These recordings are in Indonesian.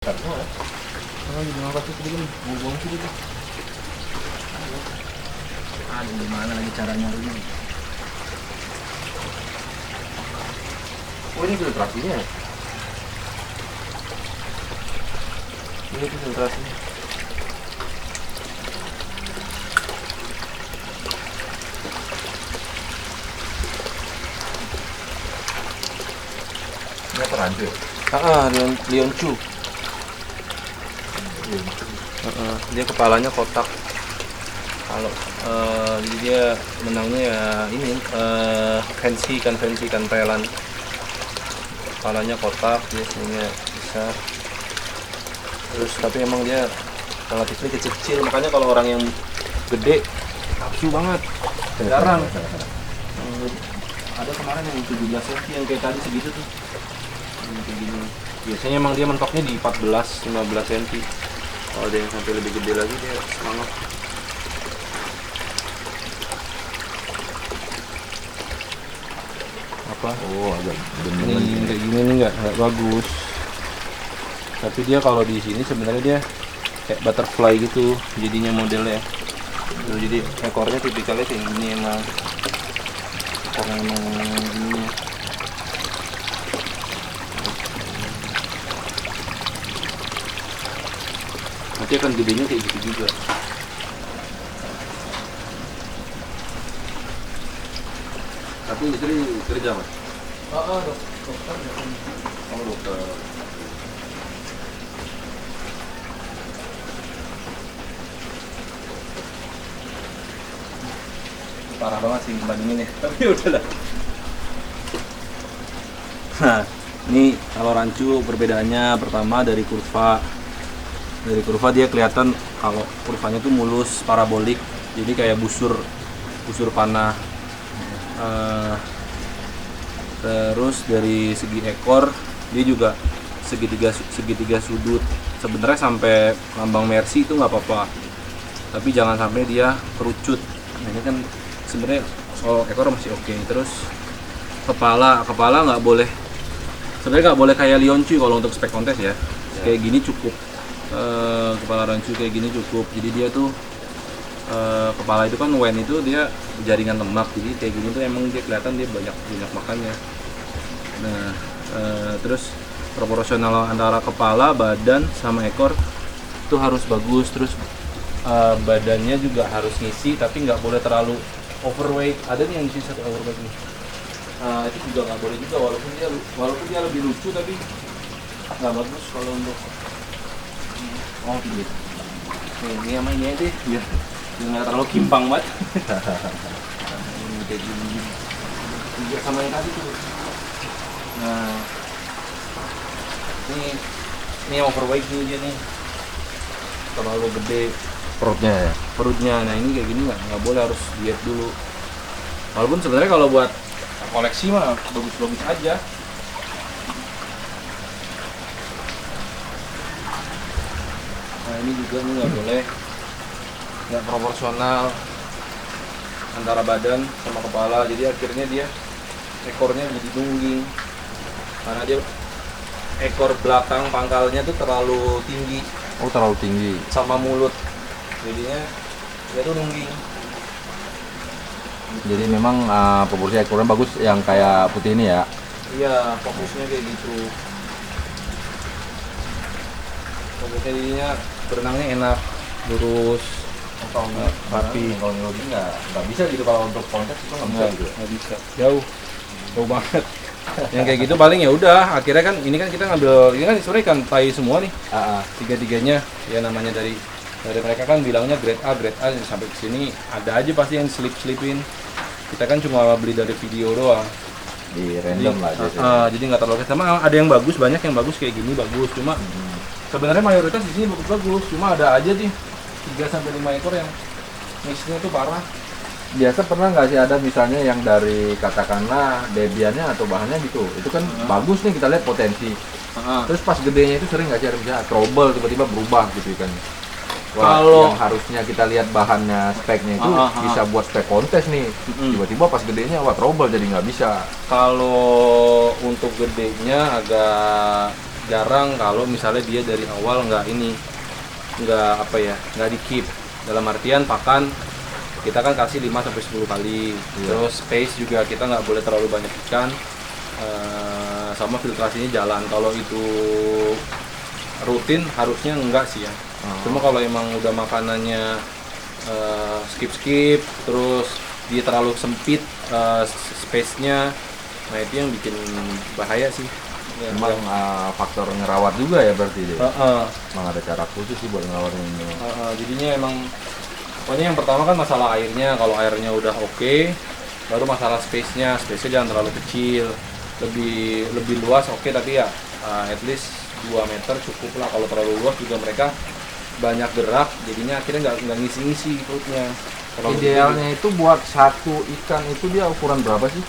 Lagi ngangkat itu begini, buang itu gitu. Aduh, gimana lagi cara nyarinya? Oh, ini filtrasinya. Ini filtrasinya. Ini apa rancu ya? Leon Chu. Dia kepalanya kotak. Kalau jadi dia menangnya ya ini fancy ikan pelan. Kepalanya kotak, dia sehingga besar. Terus tapi emang dia relatif kecil, makanya kalau orang yang gede nafsu banget, jarang. Ada kemarin yang 17 cm yang kayak tadi segitu tuh. Yang kayak gini. Biasanya emang dia mentoknya di 14-15 cm. Kalau ada yang sampai lebih gede lagi dia semangat. Apa? Oh, agak Ini kayak gini nih nggak bagus. Tapi dia kalau di sini sebenarnya dia kayak butterfly gitu jadinya modelnya. Tuh, jadi ekornya tipikalnya kayak gini emang. Karena emang ini. Nanti akan gedenya kayak gitu juga. Tapi istri kerja, Mas? Dokter. Oh, dokter. Parah banget sih bandingin ya, tapi udahlah. Nah, ini kalau rancu perbedaannya pertama dari kurva. Dari kurva dia kelihatan kalau kurvanya tuh mulus, parabolik, jadi kayak busur panah. Terus dari segi ekor dia juga segitiga sudut. Sebenarnya sampai lambang Mercy itu nggak apa-apa, tapi jangan sampai dia kerucut. Nah, ini kan sebenarnya soal ekor masih oke. Terus kepala nggak boleh, sebenarnya nggak boleh kayak Leon Chu kalau untuk spek kontes ya. Kayak gini cukup. Kepala rancu kayak gini cukup. Jadi dia tuh kepala itu kan wen itu dia jaringan lemak, jadi kayak gini tuh emang dia kelihatan dia banyak makannya. Nah, terus proporsional antara kepala, badan sama ekor itu harus bagus. Terus badannya juga harus ngisi, tapi nggak boleh terlalu overweight. Ada nih yang ngisi satu overweight nih. Itu juga nggak boleh juga, walaupun dia lebih lucu, tapi nggak bagus kalau untuk gitu. Ini sama ini aja biar nggak terlalu kimpang banget. Ini kayak gini juga sama yang tadi tuh. Nah, ini overweight nih dia nih, terlalu gede perutnya. Nah, ini kayak gini nggak boleh, harus diet dulu. Walaupun sebenarnya kalau buat koleksi mah bagus-bagus aja. Nah, ini juga nih nggak boleh, nggak proporsional antara badan sama kepala, jadi akhirnya dia ekornya jadi nungging karena dia ekor belakang pangkalnya tuh terlalu tinggi. Oh, terlalu tinggi. Sama mulut, jadinya dia tuh nungging. Jadi memang proporsi ekornya bagus yang kayak putih ini ya. Iya, fokusnya kayak gitu. Fokusnya jadinya berenangnya enak, lurus, rapi. Kalau ngelogi nggak bisa gitu, kalau untuk kontes itu nggak bisa gitu. Nggak bisa, jauh banget. Yang kayak gitu paling ya udah. Akhirnya kan ini kan kita ngambil, ini kan sebenarnya ikan tai semua nih. Tiga-tiganya ya, namanya dari mereka kan bilangnya grade A sampai ke sini ada aja pasti yang selipin. Kita kan cuma beli dari video doang. Di random lah aja. Jadi nggak terlalu sama. Ada yang bagus, banyak yang bagus kayak gini bagus. Cuma sebenarnya mayoritas di sini bagus-bagus. Cuma ada aja nih 3-5 ekor yang mixnya tuh parah. Biasa pernah nggak sih ada misalnya yang dari katakanlah debiannya atau bahannya gitu, itu kan bagus nih, kita lihat potensi. Terus pas gedenya itu sering nggak sih ada misalnya trouble tiba-tiba berubah gitu kan? Wah, Kalau yang harusnya kita lihat bahannya speknya itu bisa buat spek kontes nih, tiba-tiba pas gedenya wah trouble jadi nggak bisa. kalau untuk gedenya agak jarang kalau misalnya dia dari awal nggak di keep. Dalam artian pakan kita kan kasih 5 sampai 10 kali. Terus space juga kita nggak boleh terlalu banyak ikan. Sama filtrasinya jalan. Kalau itu rutin harusnya enggak sih ya. Cuma kalau emang udah makanannya skip terus dia terlalu sempit space-nya, nah itu yang bikin bahaya sih. Emang faktor ngerawat juga ya berarti dia. Emang ada cara khusus sih buat ngerawatnya ini. Jadinya emang pokoknya yang pertama kan masalah airnya. Kalau airnya udah oke, baru masalah space-nya jangan terlalu kecil, lebih luas oke, tapi ya at least 2 meter cukup lah. Kalau terlalu luas juga mereka banyak gerak, jadinya akhirnya nggak ngisi perutnya. Idealnya itu buat satu ikan itu dia ukuran berapa sih?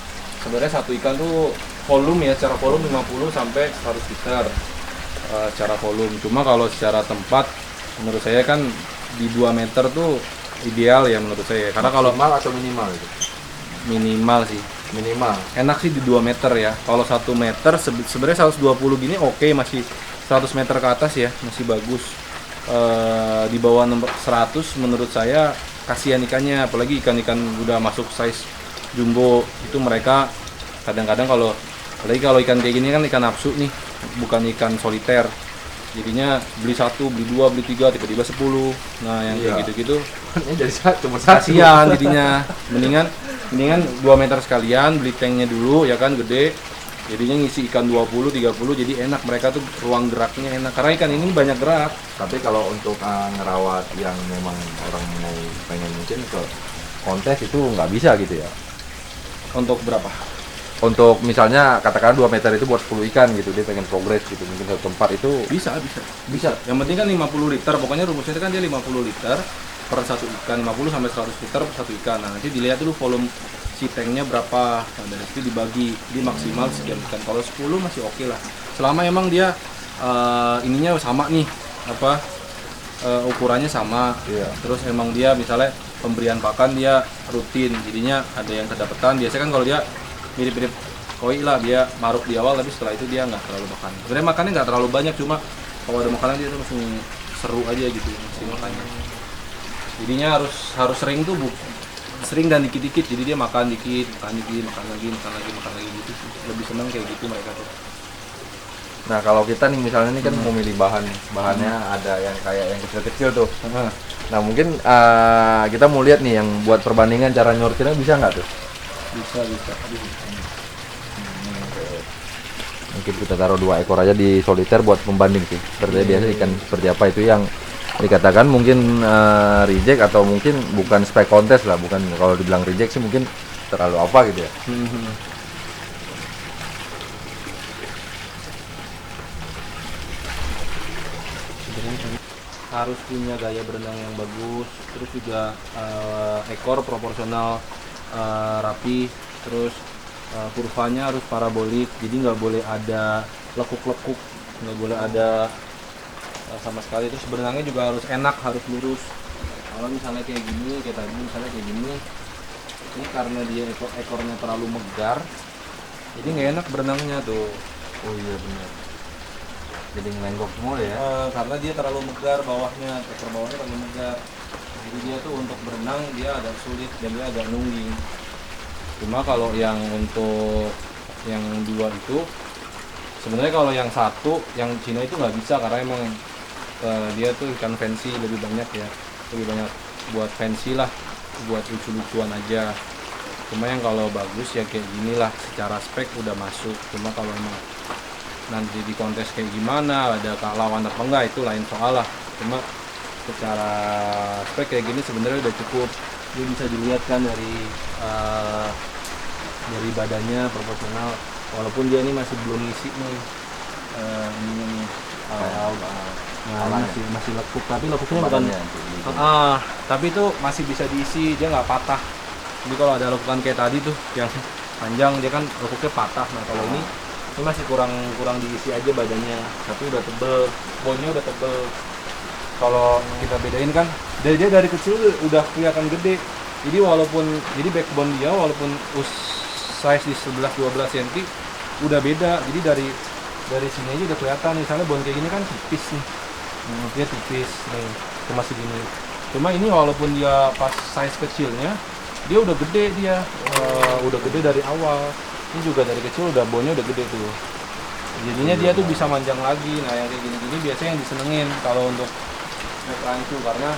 Sebenarnya satu ikan tuh volume ya, secara volume 50 sampai 100 liter secara volume. Cuma kalau secara tempat menurut saya kan di 2 meter tuh ideal ya menurut saya. Karena kalau maksimal atau minimal itu? Minimal sih. Minimal. Enak sih di 2 meter ya. Kalau 1 meter sebenarnya 120 gini oke, masih 100 meter ke atas ya, masih bagus. Di bawah nomor 100 menurut saya kasihan ikannya, apalagi ikan-ikan udah masuk size jumbo itu mereka kadang-kadang apalagi kalau ikan kayak gini kan ikan nafsu nih, bukan ikan soliter, jadinya beli 1, beli 2, beli 3, tiba-tiba 10. Nah yang kayak gitu-gitu jadi cuma kasihan jadinya. Mendingan 2 meter sekalian, beli tanknya dulu ya kan, gede, jadinya ngisi ikan 20, 30, jadi enak, mereka tuh ruang geraknya enak karena ikan ini banyak gerak. Tapi kalau untuk ngerawat yang memang orang mau pengen mungkin ke kontes itu nggak bisa gitu ya? Untuk berapa? Untuk misalnya katakan 2 meter itu buat 10 ikan gitu, dia pengen progres gitu, mungkin satu tempat itu Bisa. Yang penting kan 50 liter, pokoknya rumusnya kan dia 50 liter per satu ikan, 50 sampai 100 liter per satu ikan. Nah, nanti dilihat dulu volume si tanknya berapa, nah, dari situ dibagi, di maksimal sekian ikan. Kalau 10 masih oke lah, selama emang dia ininya sama nih, ukurannya sama. Terus emang dia misalnya pemberian pakan dia rutin, jadinya ada yang kedapatan. Biasanya kan kalau dia mirip-mirip koi lah, dia maruk di awal tapi setelah itu dia nggak terlalu makan. Sebenarnya makannya nggak terlalu banyak, cuma kalau ada makanan dia tuh langsung seru aja gitu mesti makannya. Jadinya harus sering tuh, sering dan dikit-dikit, jadi dia makan dikit, makan lagi gitu sih. Lebih seneng kayak gitu mereka tuh. Nah kalau kita nih misalnya nih kan mau milih bahannya ada yang kayak yang kecil-kecil tuh. Nah mungkin kita mau lihat nih yang buat perbandingan cara nyortirnya bisa nggak tuh? Bisa. Mungkin kita taruh 2 ekor aja di soliter buat pembanding sih. Seperti biasa ikan seperti apa itu yang dikatakan mungkin reject atau mungkin bukan spek kontes lah, bukan, kalau dibilang reject sih mungkin terlalu apa gitu ya. Harus punya gaya berenang yang bagus, terus juga ekor proporsional rapi, terus kurvanya harus parabolik, jadi nggak boleh ada lekuk-lekuk, nggak boleh ada sama sekali. Terus berenangnya juga harus enak, harus lurus. Kalau misalnya kayak gini, kayak tadi misalnya kayak gini, ini karena dia ekornya terlalu megar, jadi nggak enak berenangnya tuh. Oh iya benar. Jadi ngelenggok semua ya. Karena dia terlalu megar bawahnya, ekor bawahnya terlalu megar. Jadi dia tuh untuk berenang dia agak sulit dan dia agak nungging. Cuma kalau yang untuk yang 2 itu sebenarnya kalau yang 1 yang Cina itu nggak bisa karena emang dia tuh ikan fancy, lebih banyak buat fancy lah, buat lucu-lucuan aja. Cuma yang kalau bagus ya kayak gini lah, secara spek udah masuk. Cuma kalau emang nanti di kontes kayak gimana, ada lawan apa enggak, itu lain soal lah. Cuma secara spek kayak gini sebenarnya udah cukup. Dia bisa dilihat kan dari badannya proporsional, walaupun dia ini masih belum isi nih ininya nih, masih lekuk, tapi lekuknya bukan tapi itu masih bisa diisi, dia nggak patah. Jadi kalau ada lekukan kayak tadi tuh yang panjang, dia kan lekuknya patah. Nah kalau ini masih kurang diisi aja badannya, tapi udah tebel, bone-nya udah tebel. Kalau kita bedain kan dia dari kecil udah kelihatan gede. Jadi backbone dia walaupun size di 11-12 cm udah beda. Jadi dari sini aja udah kelihatan. Misalnya bon kayak gini kan tipis nih, dia tipis nih, cuma segini. Cuma ini walaupun dia pas size kecilnya, dia udah gede dia, udah gede dari awal. Ini juga dari kecil udah bonnya udah gede tuh. Jadinya dia tuh bisa manjang lagi. Nah yang kayak gini-gini biasanya yang disenengin kalau untuk naik rancu, karena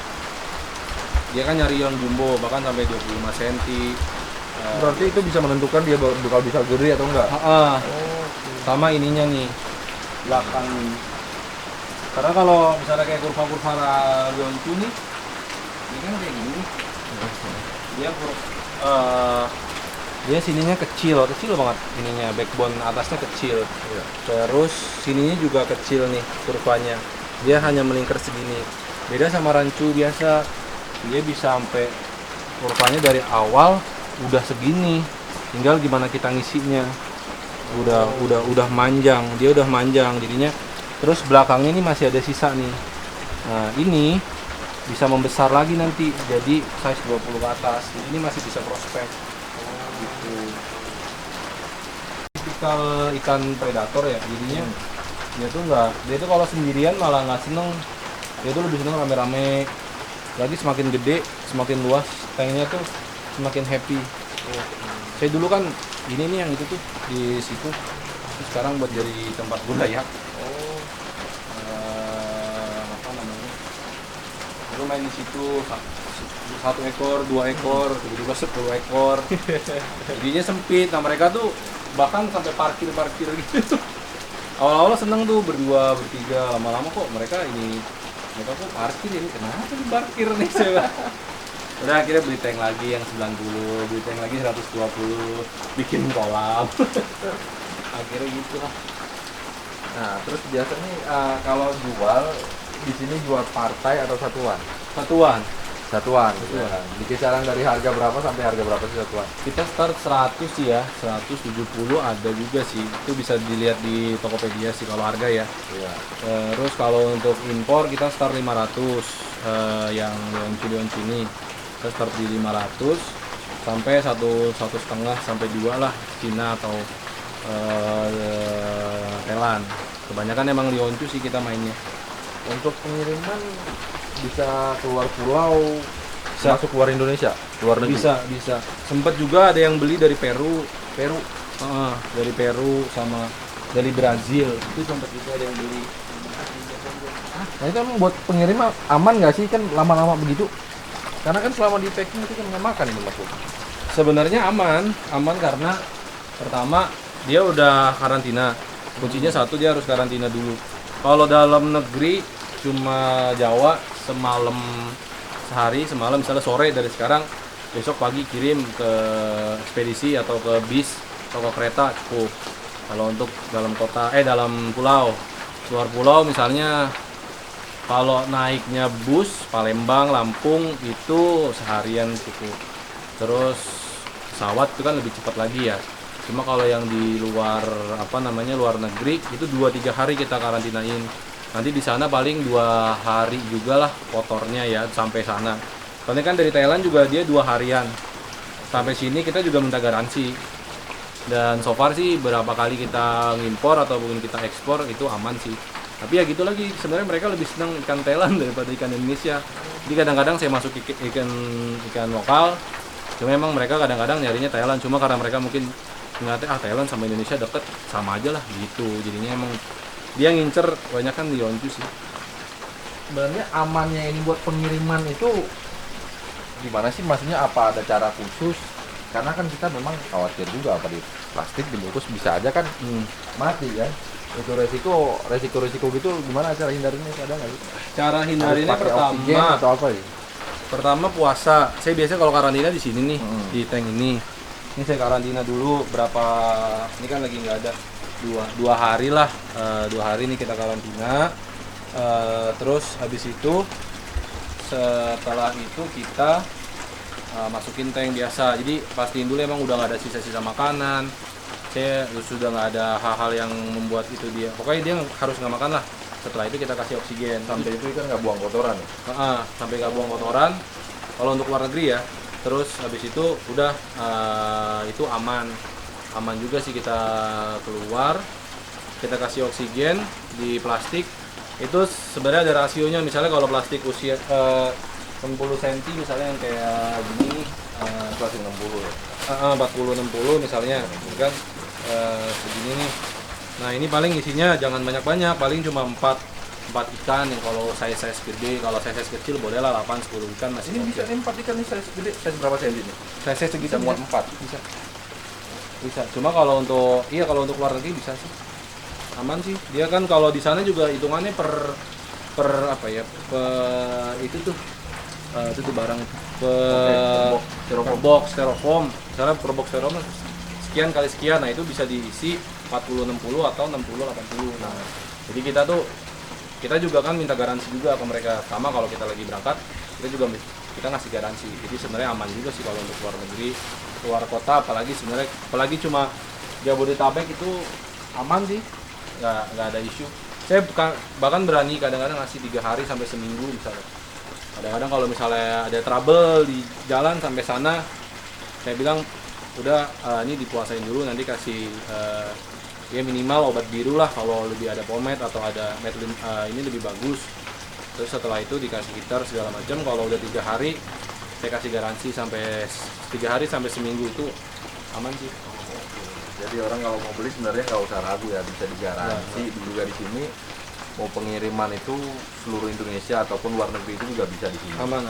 dia kan nyari yang jumbo bahkan sampai 25 cm. Berarti itu bisa menentukan dia bakal bisa gede atau enggak? Sama ininya nih, belakang nih. Karena kalau misalnya kayak kurva-kurva rancu nih, ini kan kayak gini. Dia sininya kecil banget ininya, backbone atasnya kecil. Iya. Terus sininya juga kecil nih kurvanya. Dia hanya melingkar segini. Beda sama rancu biasa. Dia bisa sampai kurvanya dari awal udah segini. Tinggal gimana kita ngisinya. Udah manjang, dia udah manjang jadinya. Terus belakangnya ini masih ada sisa nih. Nah, ini bisa membesar lagi nanti jadi size 20 ke atas. Jadi ini masih bisa prospek. Gitu. Tipikal ikan predator ya, jadinya dia tuh kalau sendirian malah nggak seneng. Dia tuh lebih seneng rame-rame. Lagi semakin gede, semakin luas tanknya tuh semakin happy. Saya dulu kan ini nih yang itu tuh di situ. Terus sekarang buat jadi tempat bulayak. Apa namanya? Dulu main di situ satu ekor, 2 ekor, tiba-tiba 10 ekor. Jadinya sempit. Nah mereka tuh bahkan sampai parkir gitu. Awal-awal seneng tuh berdua, bertiga, lama-lama kok mereka kok parkir ini, kenapa nih parkir nih saya. Udah akhirnya beli tank lagi yang 90, beli tank lagi 120, bikin kolam. Akhirnya gitu lah. Nah, terus biasanya kalau jual di sini jual partai atau satuan? Satuan. Satuan. Ya. Di kisaran dari harga berapa sampai harga berapa sih satuan? Kita start 100 sih ya, 170 ada juga sih. Itu bisa dilihat di Tokopedia sih kalau harga ya. Iya. Terus kalau untuk impor kita start 500, yang leonci ini. Kita start di 500 sampai 1,5 sampai 2 lah Cina atau Thailand. Kebanyakan emang Lioncu sih kita mainnya. Untuk pengiriman bisa keluar pulau, Bisa. masuk keluar Indonesia, luar negeri. Bisa. Sempet juga ada yang beli dari Peru. Dari Peru sama dari Brazil. Itu sempet juga ada yang beli. Nah itu emang buat pengirim aman nggak sih, kan lama-lama begitu? Karena kan selama di packing itu kan nggak makan ini Mas. Sebenarnya aman karena pertama dia udah karantina. Kuncinya satu, dia harus karantina dulu. Kalau dalam negeri cuma Jawa semalam misalnya sore dari sekarang, besok pagi kirim ke ekspedisi atau ke bis atau ke kereta cukup. Kalau untuk dalam kota dalam pulau, luar pulau misalnya kalau naiknya bus Palembang, Lampung itu seharian cukup. Terus pesawat itu kan lebih cepat lagi ya. Cuma kalau yang di luar luar negeri itu 2-3 hari kita karantinain. Nanti di sana paling 2 hari juga lah kotornya ya sampai sana. Soalnya kan dari Thailand juga dia 2 harian. Sampai sini kita juga minta garansi. Dan so far sih berapa kali kita ngimpor ataupun kita ekspor itu aman sih. Tapi ya gitu lagi, sebenarnya mereka lebih senang ikan Thailand daripada ikan Indonesia. Jadi kadang-kadang saya masuk ikan lokal, cuma memang mereka kadang-kadang nyarinya Thailand. Cuma karena mereka mungkin ngeliatnya Thailand sama Indonesia deket, sama aja lah gitu. Jadinya emang dia ngincer banyak kan Lioncu sih. Sebenarnya amannya ini buat pengiriman itu gimana sih? Maksudnya apa ada cara khusus? Karena kan kita memang khawatir juga apa di plastik dibungkus bisa aja kan mati kan. Itu resiko gitu gimana cara hindarinnya, ada nggak sih? Cara hindarinnya Harus pakai oksigen pertama atau apa ya? Pertama puasa. Saya biasanya kalau karantina di sini nih, di tank ini. Ini saya karantina dulu berapa, ini kan lagi nggak ada, dua hari lah, 2 hari nih kita karantina. Terus habis itu setelah itu kita masukin tank biasa. Jadi pastiin dulu emang udah nggak ada sisa-sisa makanan. Saya sudah nggak ada hal-hal yang membuat itu dia. Pokoknya dia harus nggak makan lah. Setelah itu kita kasih oksigen. Sampai itu kan nggak buang kotoran ya? Sampai nggak buang kotoran. Kalau untuk luar negeri ya. Terus habis itu udah itu aman juga sih kita keluar. kita kasih oksigen di plastik. Itu sebenarnya ada rasionya, misalnya kalau plastik usia 60 cm misalnya yang kayak gini, plastik 60 ya. 40-60 misalnya, kan segini nih. Nah ini paling isinya jangan banyak-banyak, paling cuma 4 ikan yang kalau size gede, kalau size kecil bolehlah 8-10 ikan masih. Ini bisa 4 ikan nih size gede, size berapa cm ini? Size segitu Bisa muat 4. Bisa. Cuma kalau untuk luar negeri bisa sih. Aman sih. Dia kan kalau di sana juga hitungannya per apa ya? Itu tuh barang itu. Per box styrofoam. Misalnya per box styrofoam sekian kali sekian. Nah, itu bisa diisi 40 60 atau 60 80. Nah, jadi kita juga kan minta garansi juga ke mereka. Sama kalau kita lagi berangkat, kita ngasih garansi. Jadi sebenarnya aman juga sih kalau untuk luar negeri, luar kota, apalagi cuma Jabodetabek itu aman sih, nggak ada isu. Saya bahkan berani kadang-kadang ngasih 3 hari sampai seminggu misalnya. Kadang-kadang kalau misalnya ada trouble di jalan sampai sana, saya bilang udah ini dipuasain dulu, nanti kasih ya minimal obat biru lah kalau lebih ada pomade atau ada Medlin ini lebih bagus. Terus setelah itu dikasih heater segala macam. Kalau udah 3 hari saya kasih garansi sampai 3 hari sampai seminggu itu aman sih. Jadi orang kalau mau beli sebenarnya nggak usah ragu ya, bisa digaransi. Juga di sini mau pengiriman itu seluruh Indonesia ataupun luar negeri itu juga bisa di sini. Aman.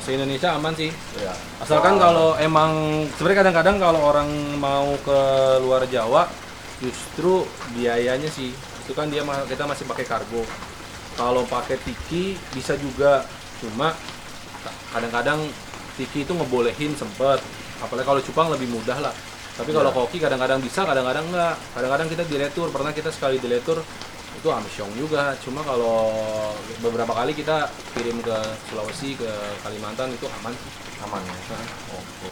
Se-Indonesia aman sih. Ya. Asalkan kalau emang sebenarnya kadang-kadang kalau orang mau ke luar Jawa justru biayanya sih itu kan kita masih pakai kargo. Kalau pakai tiki bisa juga, cuma kadang-kadang tiki itu ngebolehin sempet, apalagi kalau cupang lebih mudah lah. Tapi kalau koki kadang-kadang bisa, kadang-kadang enggak. Kadang-kadang kita diletur, pernah kita sekali diletur itu amsyong juga. Cuma kalau beberapa kali kita kirim ke Sulawesi, ke Kalimantan itu aman sih. Aman ya. Oke.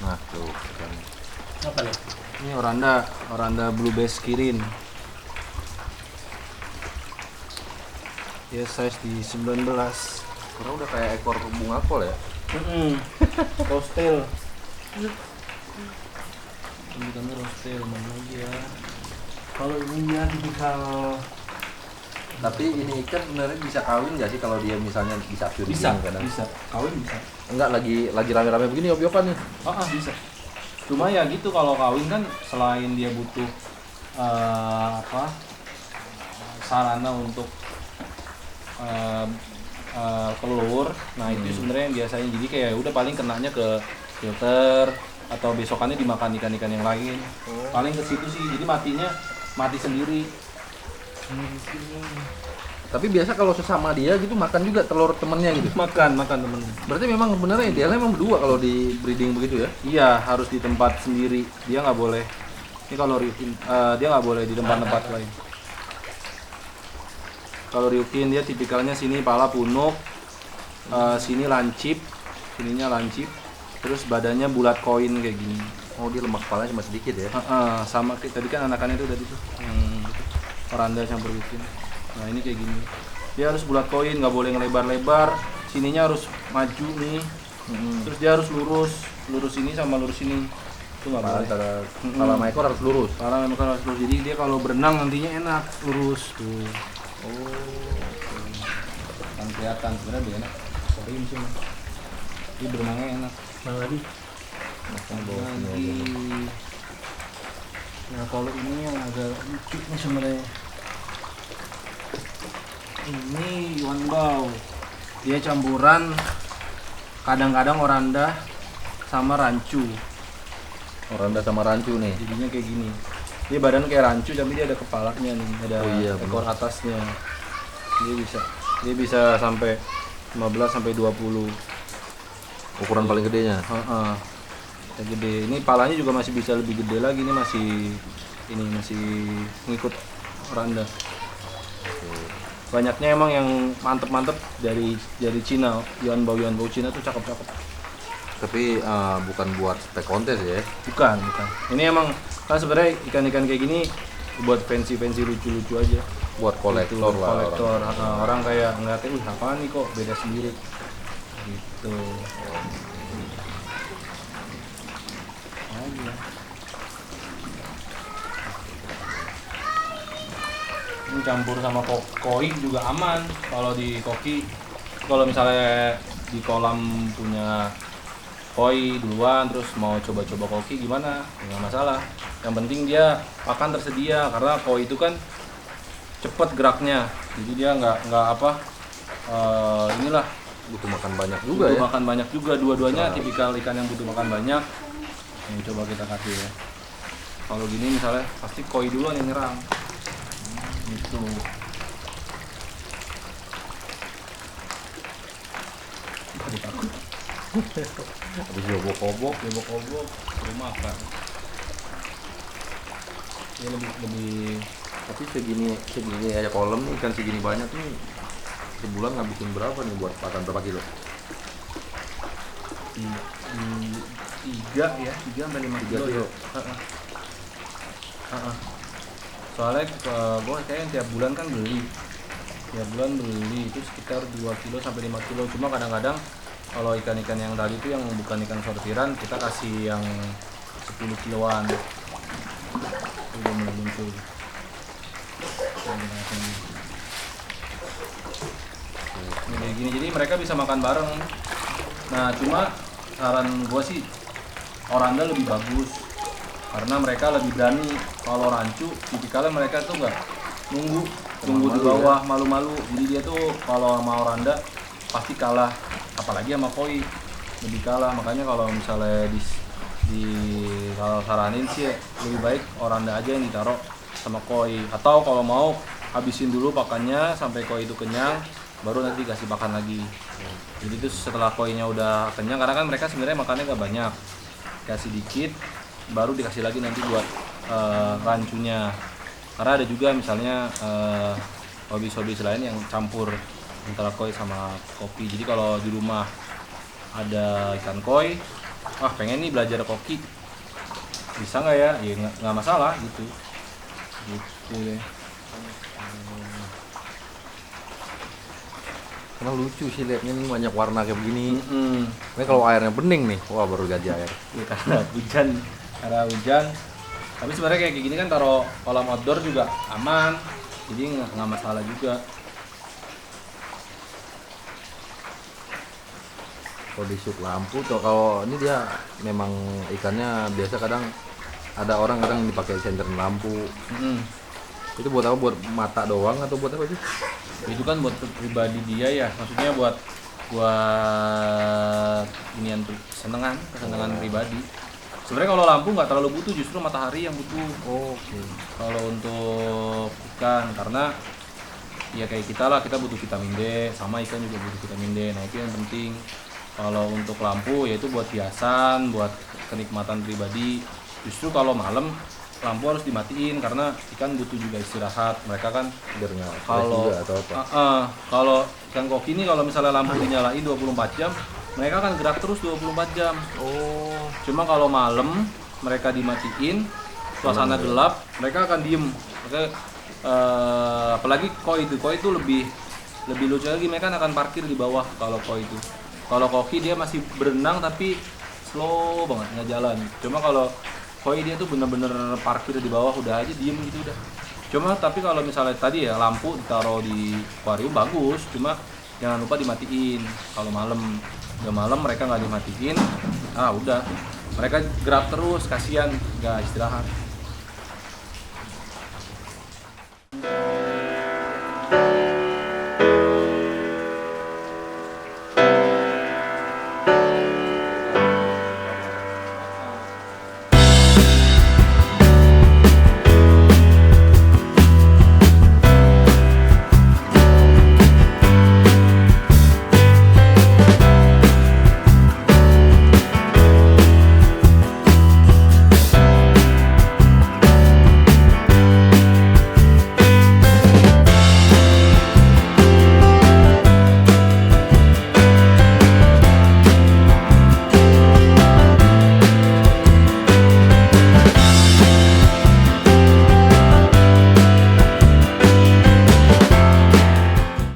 Nah tuh kan. Apa nih? Ini Oranda Blue Bass Kirin. Ya size di 19. Karena udah kayak ekor bunga kol ya. Rostel. Ini kami rostel mana lagi ya? Kalau ini ya tipikal. Tapi ini ikan sebenarnya bisa kawin nggak sih kalau dia misalnya bisa breeding kadang? Bisa. Kawin bisa. Enggak, lagi rame-rame begini obyok-obyokan nih. Bisa. Cuma ya gitu, kalau kawin kan selain dia butuh sarana untuk telur. Nah itu sebenarnya yang biasanya, jadi kayak udah paling kenanya ke filter atau besokannya dimakan ikan-ikan yang lain. Paling ke situ sih, jadi mati sendiri. Tapi biasa kalau sesama dia gitu makan juga telur temennya gitu. Makan temennya. Berarti memang sebenarnya idealnya memang berdua kalau di breeding begitu ya? Iya, harus di tempat sendiri. Dia nggak boleh. Ini kalau ryukin, dia nggak boleh di tempat lain. Kalau ryukin dia tipikalnya sini pala punuk, sini lancip, sininya lancip, terus badannya bulat koin kayak gini. Oh, dia lemak kepalanya cuma sedikit ya? Sama tadi kan anakannya itu udah itu, yang Oranda campur ryukin. Nah ini kayak gini. Dia harus bulat koin, nggak boleh ngelebar-lebar. Sininya harus maju nih. Terus dia harus lurus ini sama lurus ini. Itu nggak boleh. Kepala sama ekor harus lurus. Kepala sama ekor harus lurus. Jadi dia kalau berenang nantinya enak lurus tuh. Kan kelihatan sebenarnya dia enak. Sorry sih. Ini berenangnya enak. Mana lagi? Nah kalau ini yang agak lucu nih sebenarnya. Ini Yuan Bao. Dia campuran kadang-kadang Oranda sama rancu. Oranda sama rancu nih. Jadinya kayak gini. Dia badan kayak rancu tapi dia ada kepalanya nih, ada ekor atasnya. Dia bisa sampai 15 sampai 20. Ukuran paling gedenya. Ya gede. Ini palanya juga masih bisa lebih gede lagi, ini masih ngikut Oranda. Banyaknya emang yang mantep-mantep dari Cina. Yuan Bao Cina tuh cakep-cakep. Tapi bukan buat spek kontes ya? Bukan. Ini emang kan sebenarnya ikan-ikan kayak gini buat fancy lucu-lucu aja. Buat kolektor lah. Kolektor. Orang kayak ngeliatnya, apaan nih kok beda sendiri. Gitu. campur sama koi juga aman. Kalau di koki, kalau misalnya di kolam punya koi duluan terus mau coba-coba koki gimana, nggak masalah. Yang penting dia pakan tersedia, karena koi itu kan cepet geraknya, jadi dia nggak apa, inilah, Butuh makan banyak juga butuh ya. makan banyak juga. Dua-duanya tipikal ikan yang butuh makan banyak. Ini coba kita kasih ya. Kalau gini misalnya pasti koi duluan yang nyerang. Gitu. Tadi takut. Habis obok-obok. Obok-obok suruh makan. Ini lebih Tapi segini aja kolam nih, ikan segini banyak nih. Sebulan ngabisin berapa nih buat pakan berapa kilo? di 3 ya, 3 sampai 5 kilo. 3 kilo. Heeh. Heeh. Soalnya gue kayaknya tiap bulan kan beli. Tiap bulan beli itu sekitar 2 kilo sampai 5 kilo. Cuma kadang-kadang kalau ikan-ikan yang tadi itu yang bukan ikan sortiran, kita kasih yang 10 kiloan. Udah mulai muncul. Ini kayak gini, jadi mereka bisa makan bareng. Nah, cuma saran gue sih oranda lebih bagus karena mereka lebih berani. Kalau rancu tipikalnya mereka tuh nggak nunggu di Malu-malu bawah, malu-malu. Jadi dia tuh kalau sama oranda pasti kalah, apalagi sama koi lebih kalah. Makanya kalau misalnya kalau saranin sih lebih baik oranda aja yang ditaruh sama koi, atau kalau mau habisin dulu pakannya sampai koi itu kenyang, baru nanti kasih pakan lagi. Jadi itu setelah koinya udah kenyang, karena kan mereka sebenarnya makannya nggak banyak, kasih dikit baru dikasih lagi nanti buat rancunya. Karena ada juga misalnya hobi-hobi lain yang campur antara koi sama kopi. Jadi kalau di rumah ada ikan koi, wah pengen nih belajar koki, bisa nggak ya? Ya nggak masalah gitu. Gitu deh. Karena lucu sih liatnya nih, banyak warna kayak begini. Ini kalau airnya bening nih, wah baru ganti air. Ya, karena hujan. Tapi sebenarnya kayak gini kan taruh kolam outdoor juga aman, jadi nggak masalah juga. Kalau di sub lampu tuh, kalau ini dia memang ikannya biasa kadang ada orang kadang dipakai sentern lampu. Itu buat apa? Buat mata doang atau buat apa sih? Itu kan buat pribadi dia ya, maksudnya buat inian kesenangan pribadi. Sebenarnya kalau lampu nggak terlalu butuh, justru matahari yang butuh. Oke. Kalau untuk ikan, karena ya kayak kita lah, kita butuh vitamin D, sama ikan juga butuh vitamin D. Nah itu yang penting. Kalau untuk lampu yaitu buat hiasan, buat kenikmatan pribadi. Justru kalau malam lampu harus dimatiin karena ikan butuh juga istirahat. Mereka kan Biar nggak stres kalau juga atau apa? kalau ikan koki ini kalau misalnya lampu dinyalain 24 jam, mereka akan gerak terus 24 jam. Oh. Cuma kalau malam mereka dimatiin, suasana gelap, mereka akan diem. Apalagi koi itu lebih lucu lagi, mereka akan parkir di bawah kalau koi itu. Kalau koki dia masih berenang tapi slow banget nggak jalan. Cuma kalau koi dia tuh bener-bener parkir di bawah, udah aja diem gitu udah. Cuma tapi kalau misalnya tadi ya lampu ditaruh di akuarium bagus, cuma jangan lupa dimatiin kalau malam. Udah malam mereka nggak dimatiin, udah mereka gerak terus, kasihan nggak istirahat.